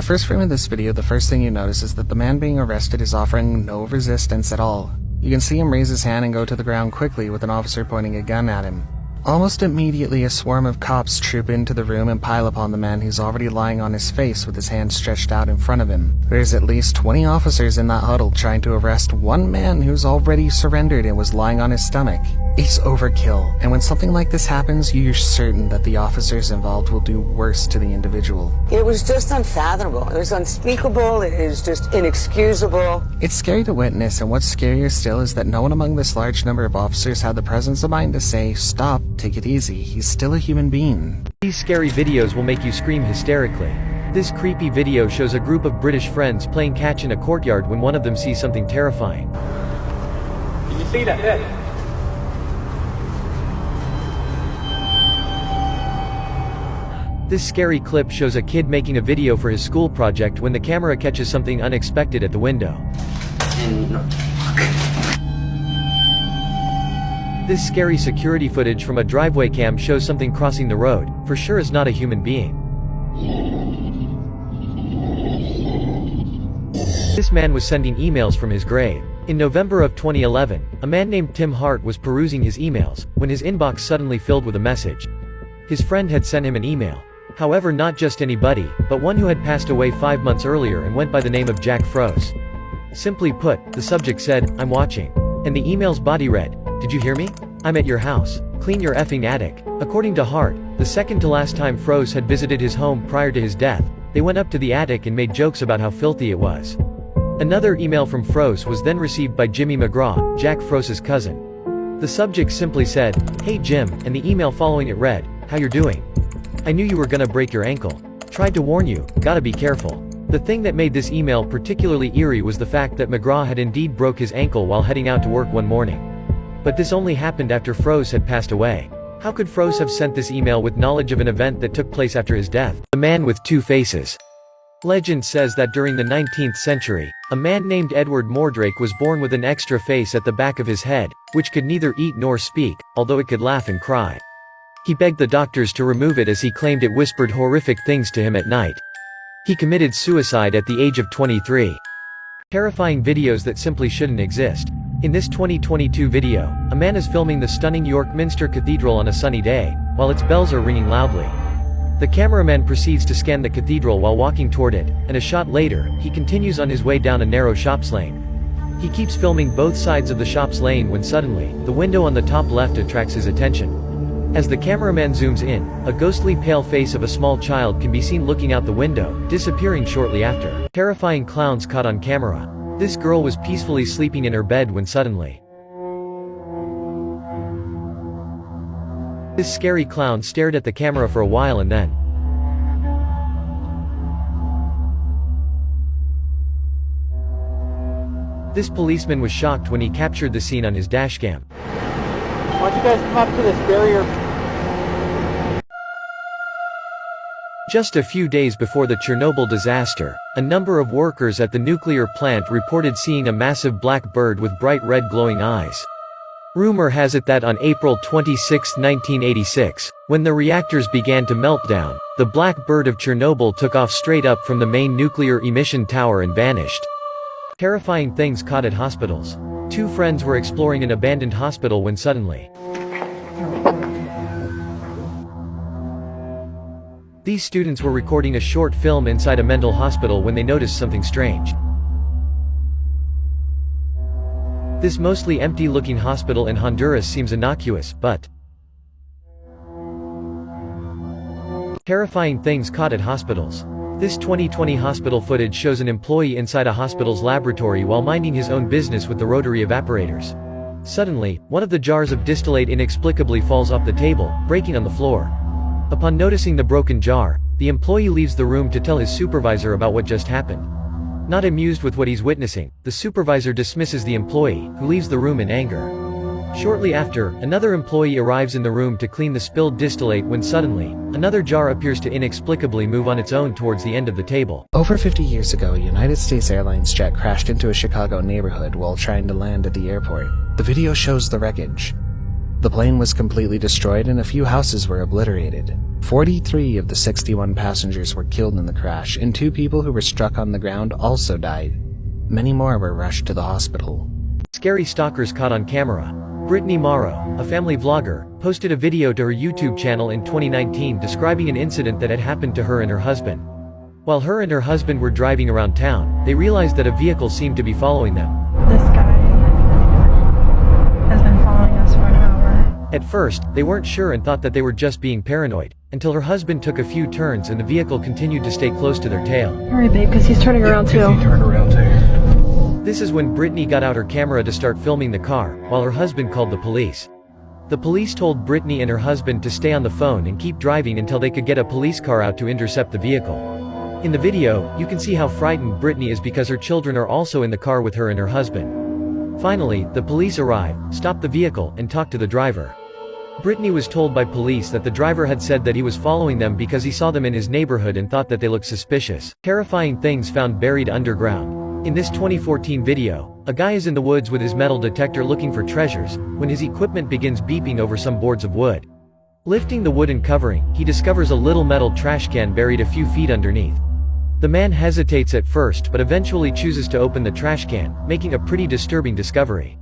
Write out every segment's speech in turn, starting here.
the first frame of this video, the first thing you notice is that the man being arrested is offering no resistance at all. You can see him raise his hand and go to the ground quickly with an officer pointing a gun at him. Almost immediately, a swarm of cops troop into the room and pile upon the man who's already lying on his face with his hands stretched out in front of him. There's at least 20 officers in that huddle trying to arrest one man who's already surrendered and was lying on his stomach. It's overkill, and when something like this happens, you're certain that the officers involved will do worse to the individual. It was just unfathomable. It was unspeakable. It is just inexcusable. It's scary to witness, and what's scarier still is that no one among this large number of officers had the presence of mind to say, "Stop, take it easy, he's still a human being." These scary videos will make you scream hysterically. This creepy video shows a group of British friends playing catch in a courtyard when one of them sees something terrifying. Did you see that there? This scary clip shows a kid making a video for his school project when the camera catches something unexpected at the window. This scary security footage from a driveway cam shows something crossing the road, for sure is not a human being. This man was sending emails from his grave. In November of 2011, a man named Tim Hart was perusing his emails, when his inbox suddenly filled with a message. His friend had sent him an email. However, not just anybody, but one who had passed away 5 months earlier and went by the name of Jack Froese. Simply put, the subject said, "I'm watching." And the email's body read, "Did you hear me? I'm at your house. Clean your effing attic." According to Hart, the second to last time Froese had visited his home prior to his death, they went up to the attic and made jokes about how filthy it was. Another email from Froese was then received by Jimmy McGraw, Jack Froese's cousin. The subject simply said, "Hey Jim," and the email following it read, "How you're doing? I knew you were gonna break your ankle. Tried to warn you, gotta be careful." The thing that made this email particularly eerie was the fact that McGraw had indeed broke his ankle while heading out to work one morning. But this only happened after Froese had passed away. How could Froese have sent this email with knowledge of an event that took place after his death? The man with two faces. Legend says that during the 19th century, a man named Edward Mordrake was born with an extra face at the back of his head, which could neither eat nor speak, although it could laugh and cry. He begged the doctors to remove it as he claimed it whispered horrific things to him at night. He committed suicide at the age of 23. Terrifying videos that simply shouldn't exist. In this 2022 video, a man is filming the stunning York Minster Cathedral on a sunny day, while its bells are ringing loudly. The cameraman proceeds to scan the cathedral while walking toward it, and a shot later, he continues on his way down a narrow shops lane. He keeps filming both sides of the shops lane when suddenly, the window on the top left attracts his attention. As the cameraman zooms in, a ghostly pale face of a small child can be seen looking out the window, disappearing shortly after. Terrifying clowns caught on camera. This girl was peacefully sleeping in her bed when suddenly, this scary clown stared at the camera for a while and then, this policeman was shocked when he captured the scene on his dashcam. Why don't you guys come up to this barrier? Just a few days before the Chernobyl disaster, a number of workers at the nuclear plant reported seeing a massive black bird with bright red glowing eyes. Rumor has it that on April 26, 1986, when the reactors began to melt down, the black bird of Chernobyl took off straight up from the main nuclear emission tower and vanished. Terrifying things caught at hospitals. Two friends were exploring an abandoned hospital when suddenly, these students were recording a short film inside a mental hospital when they noticed something strange. This mostly empty-looking hospital in Honduras seems innocuous, but terrifying things caught at hospitals. This 2020 hospital footage shows an employee inside a hospital's laboratory while minding his own business with the rotary evaporators. Suddenly, one of the jars of distillate inexplicably falls off the table, breaking on the floor. Upon noticing the broken jar, the employee leaves the room to tell his supervisor about what just happened. Not amused with what he's witnessing, the supervisor dismisses the employee, who leaves the room in anger. Shortly after, another employee arrives in the room to clean the spilled distillate when suddenly, another jar appears to inexplicably move on its own towards the end of the table. Over 50 years ago, a United States Airlines jet crashed into a Chicago neighborhood while trying to land at the airport. The video shows the wreckage. The plane was completely destroyed and a few houses were obliterated. 43 of the 61 passengers were killed in the crash, and 2 people who were struck on the ground also died. Many more were rushed to the hospital. Scary stalkers caught on camera. Brittany Morrow, a family vlogger, posted a video to her YouTube channel in 2019 describing an incident that had happened to her and her husband. While her and her husband were driving around town, they realized that a vehicle seemed to be following them. This guy has been following us for an hour. At first, they weren't sure and thought that they were just being paranoid, until her husband took a few turns and the vehicle continued to stay close to their tail. Hurry, babe, because he's turning around too. This is when Brittany got out her camera to start filming the car, while her husband called the police. The police told Brittany and her husband to stay on the phone and keep driving until they could get a police car out to intercept the vehicle. In the video, you can see how frightened Brittany is because her children are also in the car with her and her husband. Finally, the police arrived, stopped the vehicle, and talked to the driver. Brittany was told by police that the driver had said that he was following them because he saw them in his neighborhood and thought that they looked suspicious. Terrifying things found buried underground. In this 2014 video, a guy is in the woods with his metal detector looking for treasures, when his equipment begins beeping over some boards of wood. Lifting the wooden covering, he discovers a little metal trash can buried a few feet underneath. The man hesitates at first but eventually chooses to open the trash can, making a pretty disturbing discovery.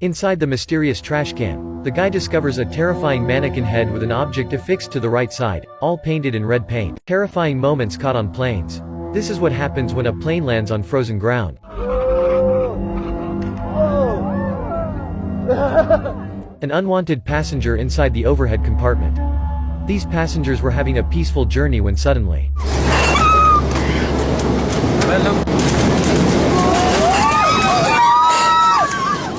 Inside the mysterious trash can, the guy discovers a terrifying mannequin head with an object affixed to the right side, all painted in red paint. Terrifying moments caught on planes. This is what happens when a plane lands on frozen ground. An unwanted passenger inside the overhead compartment. These passengers were having a peaceful journey when suddenly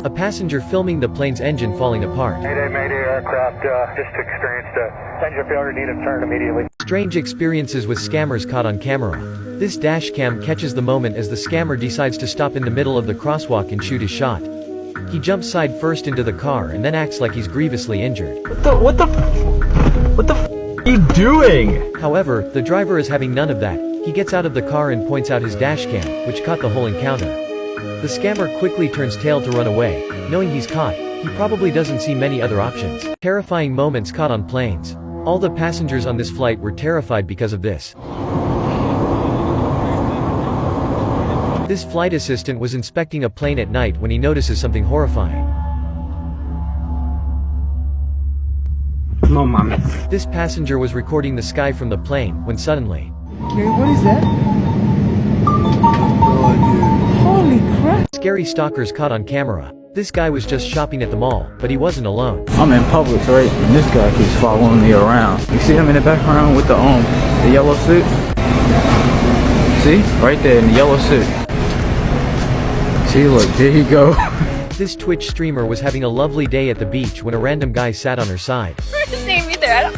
a passenger filming the plane's engine falling apart. Mayday, aircraft just experienced a engine failure, need to turn immediately. Strange experiences with scammers caught on camera. This dash cam catches the moment as the scammer decides to stop in the middle of the crosswalk and shoot his shot. He jumps side first into the car and then acts like he's grievously injured. What the f are you doing? However, the driver is having none of that. He gets out of the car and points out his dash cam, which caught the whole encounter. The scammer quickly turns tail to run away. Knowing he's caught, he probably doesn't see many other options. Terrifying moments caught on planes. All the passengers on this flight were terrified because of this. This flight assistant was inspecting a plane at night when he notices something horrifying. No, mommy. This passenger was recording the sky from the plane, when suddenly Gary, what is that? Holy crap! scary stalkers caught on camera. This guy was just shopping at the mall, but he wasn't alone. I'm in Publix, right? And this guy keeps following me around. You see him in the background with the yellow suit? See? Right there in the yellow suit. See, look, there you go. This Twitch streamer was having a lovely day at the beach when a random guy sat on her side. His name either.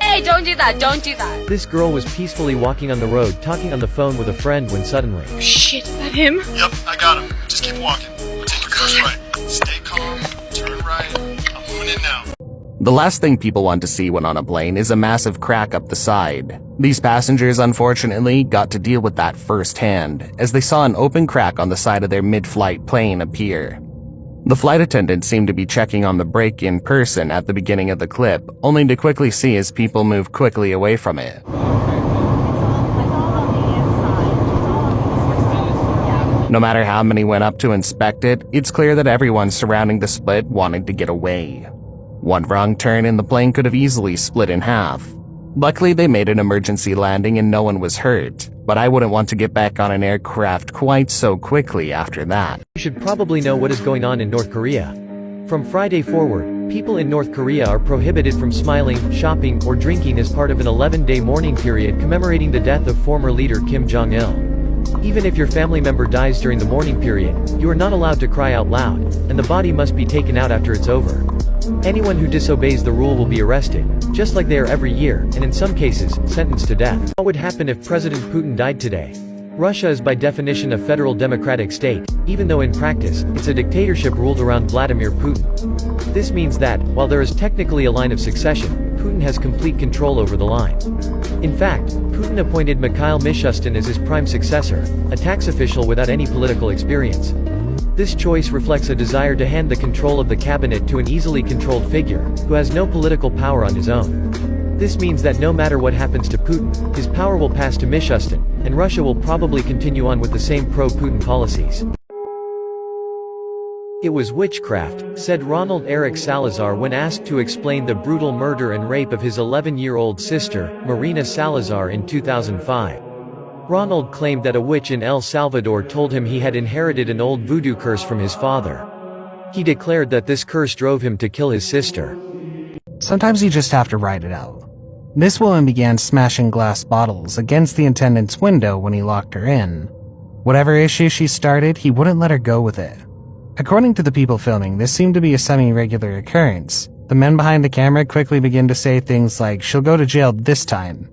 Hey, don't do that, don't do that. This girl was peacefully walking on the road talking on the phone with a friend when suddenly Shit, is that him? Yep, I got him. Just keep walking. Take your first right. Stay calm, turn right. I'm moving in now. The last thing people want to see when on a plane is a massive crack up the side. These passengers unfortunately got to deal with that firsthand, as they saw an open crack on the side of their mid-flight plane appear. The flight attendant seemed to be checking on the brake in person at the beginning of the clip, only to quickly see as people move quickly away from it. No matter how many went up to inspect it, it's clear that everyone surrounding the split wanted to get away. One wrong turn and the plane could have easily split in half. Luckily, they made an emergency landing and no one was hurt, but I wouldn't want to get back on an aircraft quite so quickly after that. you should probably know what is going on in North Korea. From Friday forward, people in North Korea are prohibited from smiling, shopping, or drinking as part of an 11-day mourning period commemorating the death of former leader Kim Jong-il. Even if your family member dies during the mourning period, you are not allowed to cry out loud, and the body must be taken out after it's over. Anyone who disobeys the rule will be arrested, just like they are every year, and in some cases, sentenced to death. What would happen if President Putin died today? Russia is by definition a federal democratic state, even though in practice, it's a dictatorship ruled around Vladimir Putin. This means that, while there is technically a line of succession, Putin has complete control over the line. In fact, Putin appointed Mikhail Mishustin as his prime successor, a tax official without any political experience. This choice reflects a desire to hand the control of the cabinet to an easily controlled figure, who has no political power on his own. This means that no matter what happens to Putin, his power will pass to Mishustin, and Russia will probably continue on with the same pro-Putin policies. It was witchcraft, said Ronald Eric Salazar when asked to explain the brutal murder and rape of his 11-year-old sister, Marina Salazar in 2005. Ronald claimed that a witch in El Salvador told him he had inherited an old voodoo curse from his father. He declared that this curse drove him to kill his sister. Sometimes you just have to write it out. This woman began smashing glass bottles against the attendant's window when he locked her in. Whatever issue she started, he wouldn't let her go with it. According to the people filming, this seemed to be a semi-regular occurrence. The men behind the camera quickly began to say things like, "She'll go to jail this time,"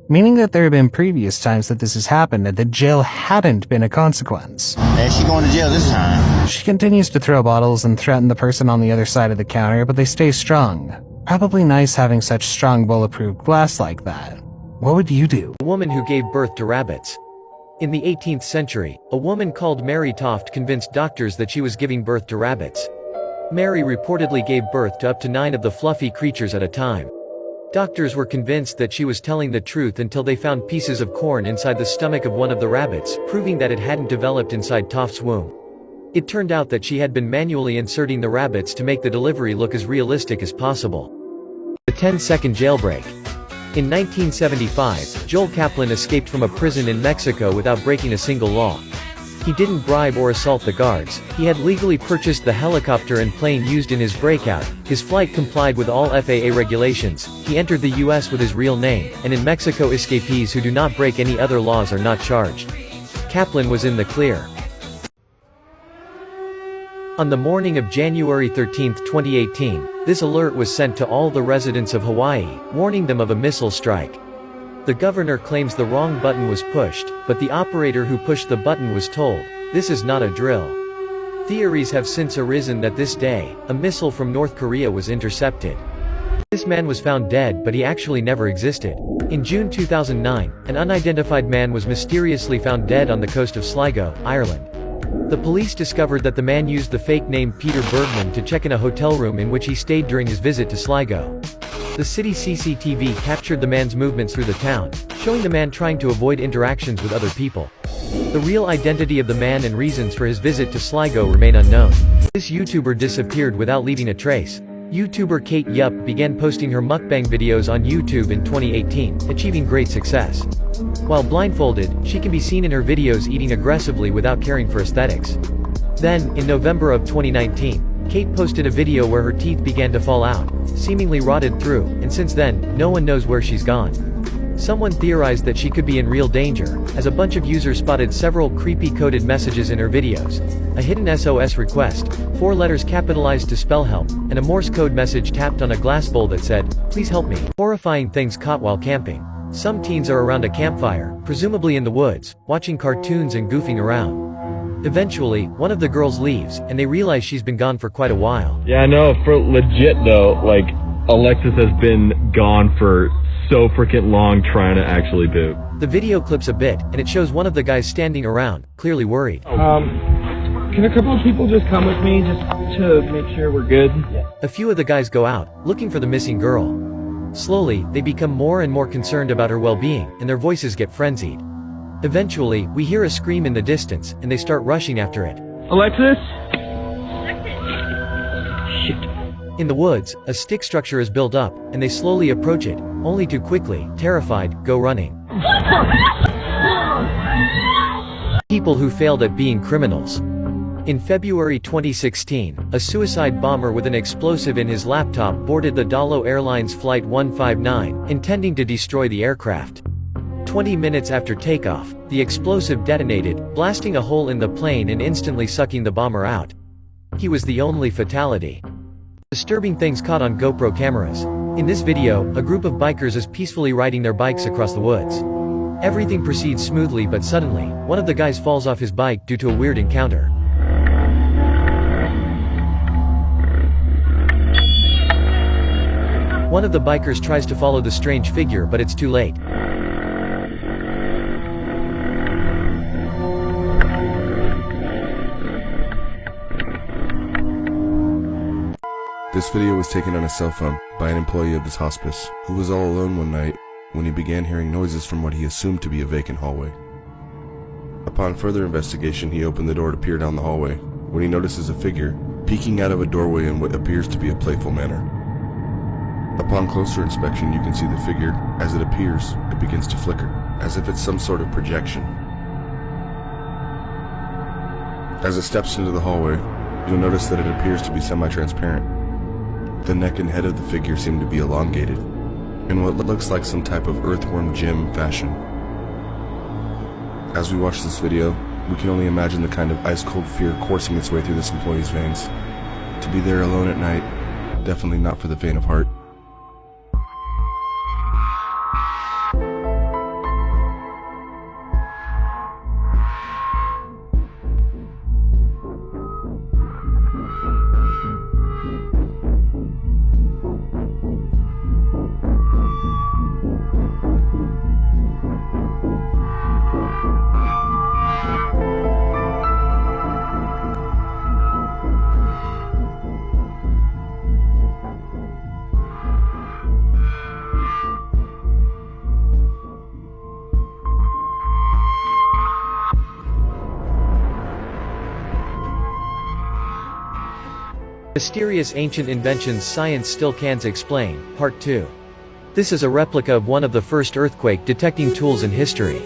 meaning that there had been previous times that this has happened and that jail hadn't been a consequence. Is she going to jail this time? She continues to throw bottles and threaten the person on the other side of the counter, but they stay strong. Probably nice having such strong bulletproof glass like that. What would you do? A woman who gave birth to rabbits. In the 18th century, a woman called Mary Toft convinced doctors that she was giving birth to rabbits. Mary reportedly gave birth to up to 9 of the fluffy creatures at a time. Doctors were convinced that she was telling the truth until they found pieces of corn inside the stomach of one of the rabbits, proving that it hadn't developed inside Toft's womb. It turned out that she had been manually inserting the rabbits to make the delivery look as realistic as possible. The 10-second jailbreak. In 1975, Joel Kaplan escaped from a prison in Mexico without breaking a single law. He didn't bribe or assault the guards. He had legally purchased the helicopter and plane used in his breakout. His flight complied with all FAA regulations. He entered the US with his real name, and in Mexico escapees who do not break any other laws are not charged. Kaplan was in the clear. On the morning of January 13, 2018, this alert was sent to all the residents of Hawaii, warning them of a missile strike. The governor claims the wrong button was pushed, but the operator who pushed the button was told, "This is not a drill." Theories have since arisen that this day, a missile from North Korea was intercepted. This man was found dead, but he actually never existed. In June 2009, an unidentified man was mysteriously found dead on the coast of Sligo, Ireland. The police discovered that the man used the fake name Peter Bergman to check in a hotel room in which he stayed during his visit to Sligo. The city CCTV captured the man's movements through the town, showing the man trying to avoid interactions with other people. The real identity of the man and reasons for his visit to Sligo remain unknown. This YouTuber disappeared without leaving a trace. YouTuber Kate Yup began posting her mukbang videos on YouTube in 2018, achieving great success. While blindfolded, she can be seen in her videos eating aggressively without caring for aesthetics. Then, in November of 2019, Kate posted a video where her teeth began to fall out, seemingly rotted through, and since then, no one knows where she's gone. Someone theorized that she could be in real danger, as a bunch of users spotted several creepy coded messages in her videos. A hidden SOS request, 4 letters capitalized to spell help, and a Morse code message tapped on a glass bowl that said, "Please help me." Horrifying things caught while camping. Some teens are around a campfire, presumably in the woods, watching cartoons and goofing around. Eventually, one of the girls leaves, and they realize she's been gone for quite a while. Yeah, I know, for legit though, like, Alexis has been gone for so freaking long trying to actually poop. The video clips a bit, and it shows one of the guys standing around, clearly worried. Can a couple of people just come with me just to make sure we're good? A few of the guys go out, looking for the missing girl. Slowly, they become more and more concerned about her well-being, and their voices get frenzied. Eventually, we hear a scream in the distance, and they start rushing after it. Alexis? In the woods, a stick structure is built up, and they slowly approach it, only to quickly, terrified, go running. People who failed at being criminals. In February 2016, a suicide bomber with an explosive in his laptop boarded the Dalo Airlines Flight 159, intending to destroy the aircraft. 20 minutes after takeoff, the explosive detonated, blasting a hole in the plane and instantly sucking the bomber out. He was the only fatality. Disturbing things caught on GoPro cameras. In this video, a group of bikers is peacefully riding their bikes across the woods. Everything proceeds smoothly, but suddenly, one of the guys falls off his bike due to a weird encounter. One of the bikers tries to follow the strange figure, but it's too late. This video was taken on a cell phone by an employee of this hospice who was all alone one night when he began hearing noises from what he assumed to be a vacant hallway. Upon further investigation, he opened the door to peer down the hallway when he notices a figure peeking out of a doorway in what appears to be a playful manner. Upon closer inspection, you can see the figure. As it appears, it begins to flicker, as if it's some sort of projection. As it steps into the hallway, you'll notice that it appears to be semi-transparent. The neck and head of the figure seem to be elongated, in what looks like some type of earthworm gem fashion. As we watch this video, we can only imagine the kind of ice-cold fear coursing its way through this employee's veins. To be there alone at night, definitely not for the faint of heart. Mysterious ancient inventions science still can't explain, Part 2. This is a replica of one of the first earthquake detecting tools in history.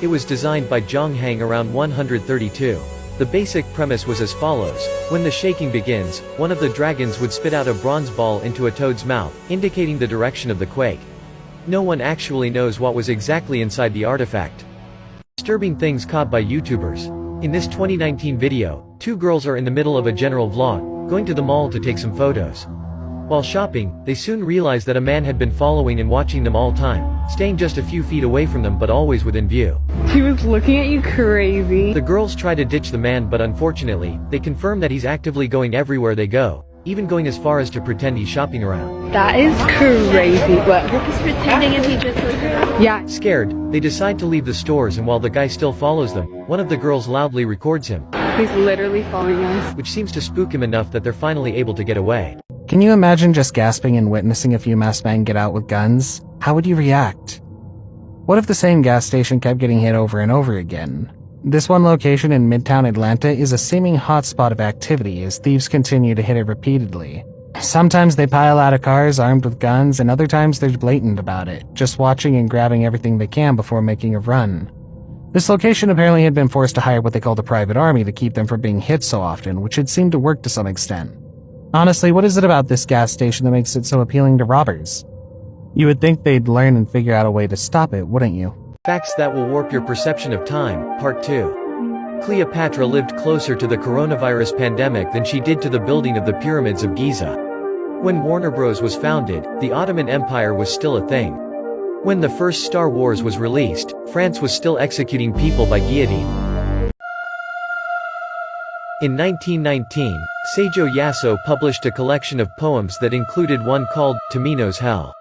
It was designed by Zhang Heng around 132. The basic premise was as follows: when the shaking begins, one of the dragons would spit out a bronze ball into a toad's mouth, indicating the direction of the quake. No one actually knows what was exactly inside the artifact. Disturbing things caught by YouTubers. In this 2019 video, two girls are in the middle of a general vlog, going to the mall to take some photos. While shopping, they soon realize that a man had been following and watching them all time, staying just a few feet away from them but always within view. He was looking at you crazy. The girls try to ditch the man, but unfortunately, they confirm that he's actively going everywhere they go, even going as far as to pretend he's shopping around. That is crazy. What? He's pretending if he just was there. Yeah. Scared, they decide to leave the stores, and while the guy still follows them, one of the girls loudly records him. He's literally following us. Which seems to spook him enough that they're finally able to get away. Can you imagine just gasping and witnessing a few masked men get out with guns? How would you react? What if the same gas station kept getting hit over and over again? This one location in Midtown Atlanta is a seeming hotspot of activity as thieves continue to hit it repeatedly. Sometimes they pile out of cars armed with guns, and other times they're blatant about it, just watching and grabbing everything they can before making a run. This location apparently had been forced to hire what they called a private army to keep them from being hit so often, which had seemed to work to some extent. Honestly, what is it about this gas station that makes it so appealing to robbers? You would think they'd learn and figure out a way to stop it, wouldn't you? Facts that will warp your perception of time, Part 2. Cleopatra lived closer to the coronavirus pandemic than she did to the building of the pyramids of Giza. When Warner Bros. Was founded, the Ottoman Empire was still a thing. When the first Star Wars was released, France was still executing people by guillotine. In 1919, Seijo Yasso published a collection of poems that included one called Tamino's Hell.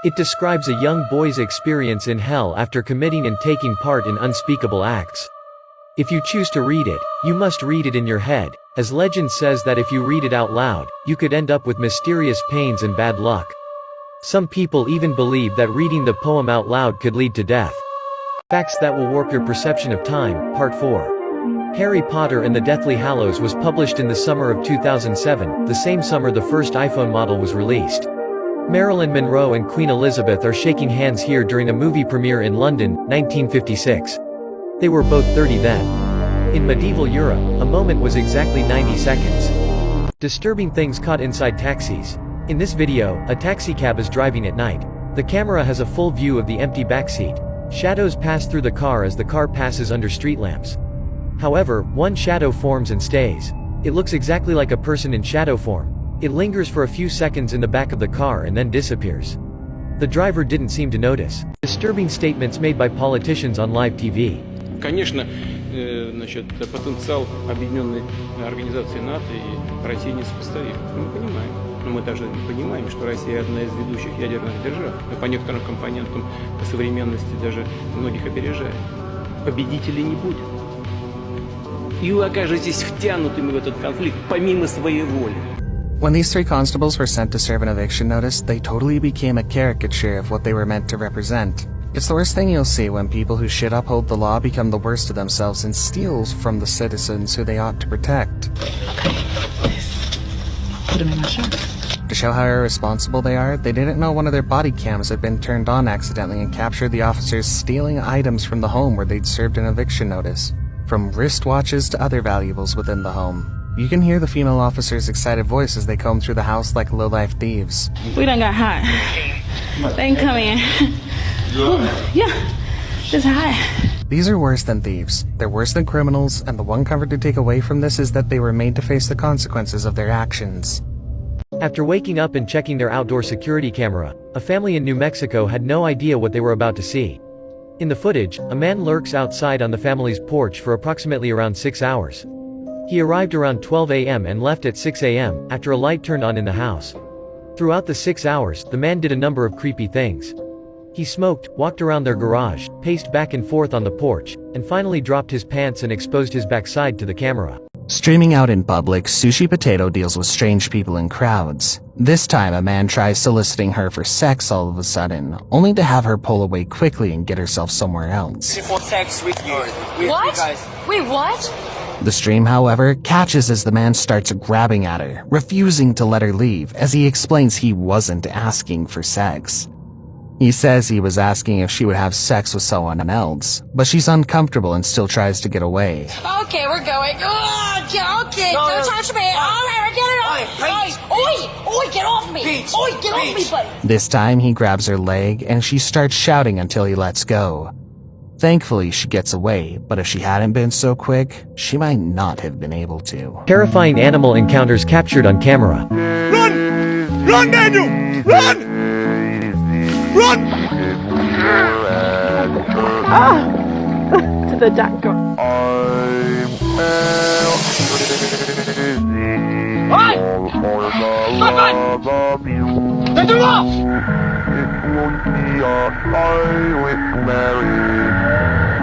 It describes a young boy's experience in hell after committing and taking part in unspeakable acts. If you choose to read it, you must read it in your head, as legend says that if you read it out loud, you could end up with mysterious pains and bad luck. Some people even believe that reading the poem out loud could lead to death. Facts that will warp your perception of time, Part 4. Harry Potter and the Deathly Hallows was published in the summer of 2007, the same summer the first iPhone model was released. Marilyn Monroe and Queen Elizabeth are shaking hands here during a movie premiere in London, 1956. They were both 30 then. In medieval Europe, a moment was exactly 90 seconds. Disturbing things caught inside taxis. In this video, a taxicab is driving at night. The camera has a full view of the empty backseat. Shadows pass through the car as the car passes under street lamps. However, one shadow forms and stays. It looks exactly like a person in shadow form. It lingers for a few seconds in the back of the car and then disappears. The driver didn't seem to notice. Disturbing statements made by politicians on live TV. Конечно, потенциал объединенной организации НАТО и России несопоставим. Мы понимаем. Но мы также понимаем, что Россия одна из ведущих ядерных держав. И по некоторым компонентам по современности даже многих опережает. Победителей не будет. И вы окажетесь втянутыми в этот конфликт помимо своей воли. When these 3 constables were sent to serve an eviction notice, they totally became a caricature of what they were meant to represent. It's the worst thing you'll see when people who should uphold the law become the worst of themselves and steal from the citizens who they ought to protect. Put him in my shirt. To show how irresponsible they are, they didn't know one of their body cams had been turned on accidentally and captured the officers stealing items from the home where they'd served an eviction notice. From wristwatches to other valuables within the home. You can hear the female officer's excited voice as they comb through the house like low-life thieves. We done got hot. They can come in. Yeah, just hot. These are worse than thieves. They're worse than criminals, and the one comfort to take away from this is that they were made to face the consequences of their actions. After waking up and checking their outdoor security camera, a family in New Mexico had no idea what they were about to see. In the footage, a man lurks outside on the family's porch for approximately around 6 hours. He arrived around 12 a.m. and left at 6 a.m. after a light turned on in the house. Throughout the 6 hours, the man did a number of creepy things. He smoked, walked around their garage, paced back and forth on the porch, and finally dropped his pants and exposed his backside to the camera. Streaming out in public, Sushi Potato deals with strange people in crowds. This time, a man tries soliciting her for sex all of a sudden, only to have her pull away quickly and get herself somewhere else. For sex with you. What? Wait, what? The stream, however, catches as the man starts grabbing at her, refusing to let her leave, as he explains he wasn't asking for sex. He says he was asking if she would have sex with someone else, but she's uncomfortable and still tries to get away. Okay, we're going. Oh, okay, don't touch me. All right, get it off. Oi, get off me. Get off me, buddy. This time, he grabs her leg, and she starts shouting until he lets go. Thankfully, she gets away, but if she hadn't been so quick, she might not have been able to. Terrifying animal encounters captured on camera. Run! Run, Daniel! Run! Run! To the duck.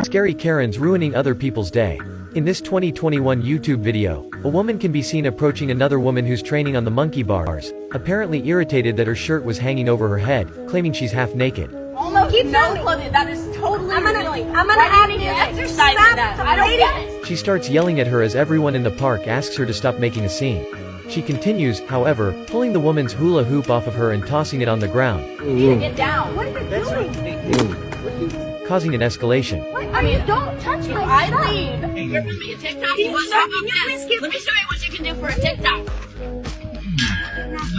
Scary Karens ruining other people's day. In this 2021 YouTube video, a woman can be seen approaching another woman who's training on the monkey bars, apparently irritated that her shirt was hanging over her head, claiming she's half naked. Oh no, keep no clothing. That is totally revealing. I'm gonna have you exercise that. I don't get it. She starts yelling at her as everyone in the park asks her to stop making a scene. She continues, however, pulling the woman's hula hoop off of her and tossing it on the ground. You need to get down. What are you doing? Causing an escalation. I mean, don't touch my stuff. I leave. Hey, you're gonna be a TikTok. You want to? Let me show you what you can do for a TikTok.